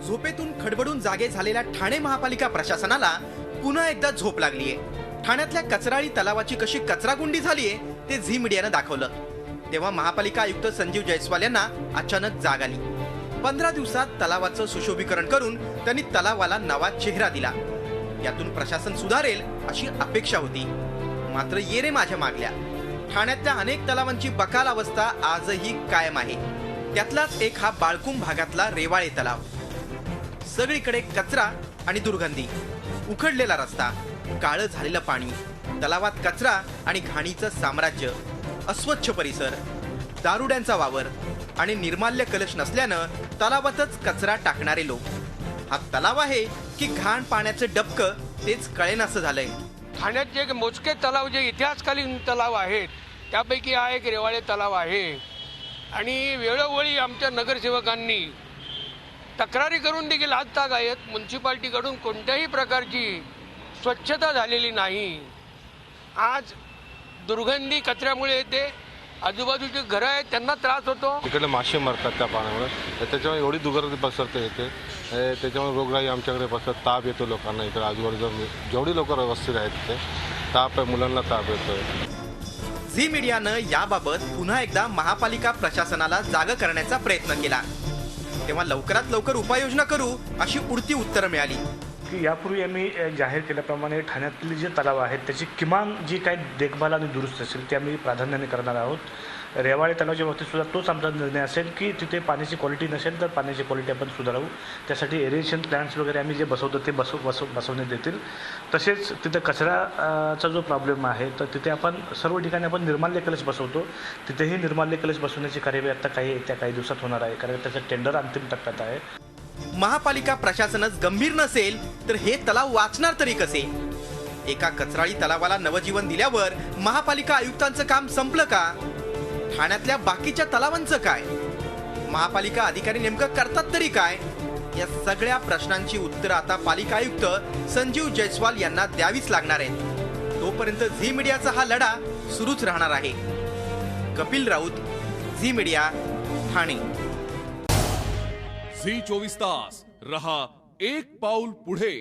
झोपेतून खडबडून जागे झालेल्या ठाणे महापालिका प्रशासनाला पुन्हा एकदा झोप लागलीये. ठाण्यातल्या कचराळी तलावाची कशी कचराकुंडी झालीये ते झी मीडियानं दाखवलं. तेव्हा महापालिका आयुक्त संजीव जयस्वाल यांना अचानक जाग आली. 15 दिवसात तलावाचं सुशोभीकरण करून त्यांनी तलावाला नवा चेहरा दिला. यातून प्रशासन सुधारेल अशी अपेक्षा होती. मात्र ये रे माझ्या मागल्या. ठाण्यातल्या अनेक तलावांची बकाल अवस्था आजही कायम आहे. त्यातलाच एक हा बाळकुंभ भागातला रेवाळे तलाव. सगळीकडे कचरा आणि दुर्गंधी, उखडलेला रस्ता, काळं झालेलं पाणी, तलावात कचरा आणि घाणीचं साम्राज्य, अस्वच्छ परिसर, दारुड्यांचा वावर आणि निर्माल्य कलश नसल्यानं तलावातच कचरा टाकणारे लोक. हा तलाव आहे की घाण पाण्याचं डबकं तेच कळेनासं झालंय. ठाण्यात जे मोजके तलाव जे इतिहासकालीन तलाव आहेत त्यापैकी हा एक रेवाळे तलाव आहे. आणि वेळोवेळी आमच्या नगरसेवकांनी तक्रारी करून देखील आजतागायत म्युन्सिपाल्टीकडून कोणत्याही प्रकारची स्वच्छता झालेली नाही. आज दुर्गंधी कचऱ्यामुळे येते. आजूबाजूची घरं आहेत त्यांना त्रास होतो. तिकडे मासे मरतात त्या पाण्यामुळे. त्याच्यामुळे एवढी दुर्गंधी पसरते येते. त्याच्यामुळे रोगराई आमच्याकडे पसरत. ताप येतो लोकांना. इकडे आजूबाजूला जेवढी लोक व्यवस्थित आहेत तिथे ताप आहे, मुलांना ताप येतोय. झी मीडियानं याबाबत पुन्हा एकदा महापालिका प्रशासनाला जाग करण्याचा प्रयत्न केला. तेव्हा लवकरात लवकर उपाययोजना करू अशी उडती उत्तरं मिळाली. की यापूर्वी आम्ही जाहीर केल्याप्रमाणे ठाण्यातले जे तलाव आहेत त्याची किमान जी काही देखभाल आणि दुरुस्ती असेल ती आम्ही प्राधान्याने करणार आहोत. रेवाळे तलावाच्या बाबतीत सुद्धा तोच आमचा निर्णय असेल की तिथे पाण्याची क्वालिटी नसेल तर पाण्याची क्वालिटी आपण सुधारू. त्यासाठी एरेशन प्लॅन्ट्स वगैरे आम्ही जे बसवतो ते बसवण्यात येतील. तसेच तिथे कचराचा जो प्रॉब्लेम आहे तर तिथे आपण सर्व ठिकाणी आपण निर्माल्य कलश बसवतो. तिथेही निर्माल्य कलश बसवण्याची कार्यवाही आता काही दिवसात होणार आहे, कारण त्याचं टेंडर अंतिम टप्प्यात आहे. महापालिका प्रशासनच गंभीर नसेल तर हे तलाव वाचणार तरी कसे? एका कचराळी तलावाला नवजीवन दिल्यावर महापालिका आयुक्तांचं काम संपलं का? ठाण्यातल्या बाकीच्या तलावांचं काय? महापालिका अधिकारी नेमकं करतात तरी काय? या सगळ्या प्रश्नांची उत्तरं आता पालिका आयुक्त संजीव जयस्वाल यांना द्यावीच लागणार आहेत. तोपर्यंत झी मीडियाचा हा लढा सुरूच राहणार आहे. कपिल राऊत, झी मीडिया, ठाणे. झी 24 तास रहा एक पाऊल पुढे.